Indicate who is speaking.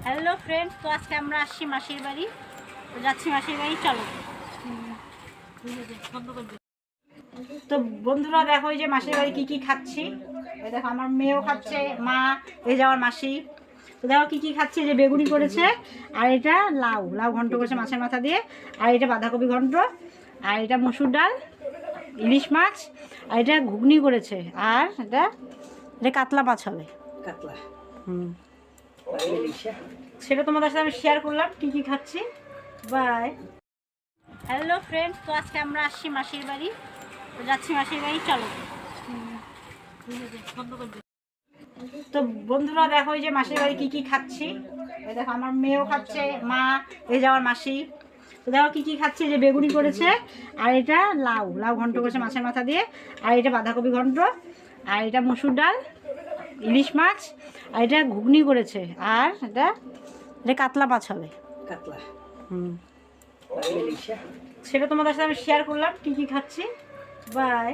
Speaker 1: Hello friends, তো আজকে আমরা আসছি মাসির বাড়ি। তো যাচ্ছি মাসির বাড়ি, চলো। তো বন্ধুরা দেখো, এই যে মাসির বাড়ি কি কি খাচ্ছি। এই দেখো আমার মেয়েও খাচ্ছে, মা, এই যে আমার মাসি। তো দেখো কি কি খাচ্ছি, যে বেগুনি করেছে, আর এটা লাউ লাউ ঘন্ট করেছে মাছের মাথা দিয়ে, আর এটা বাঁধাকপি ঘন্ট, আর এটা মসুর ডাল, ইলিশ মাছ, আর এটা ঘুগনি করেছে, আর এটা এটা কাতলা মাছ হবে।
Speaker 2: কাতলা।
Speaker 1: হুম, সেটা তোমাদের সাথে আমি শেয়ার করলাম কি কি খাচ্ছি। বাই। হ্যালো ফ্রেন্ডস, তো আজকে আমরা আসছি মাসির বাড়ি। তো যাচ্ছি মাসির বাড়ি, চলো। তো বন্ধুরা দেখো, এই যে মাসির বাড়ি কি কি খাচ্ছি। এই দেখো আমার মেয়েও খাচ্ছে, মা, এই যে আমার মাসি। তো দেখো কি কি খাচ্ছি, যে বেগুনি করেছে, আর এটা লাউ লাউ ঘন্ট করেছে মাছের মাথা দিয়ে, আর এটা বাঁধাকপি ঘন্ট, আর এটা মসুর ডাল, ইলিশ মাছ, আর এটা ঘুগনি করেছে, আর এটা এটা কাতলা মাছ হবে।
Speaker 2: কাতলা।
Speaker 1: হুম, সেটা তোমাদের সাথে আমি শেয়ার করলাম কি কি খাচ্ছি। বাই।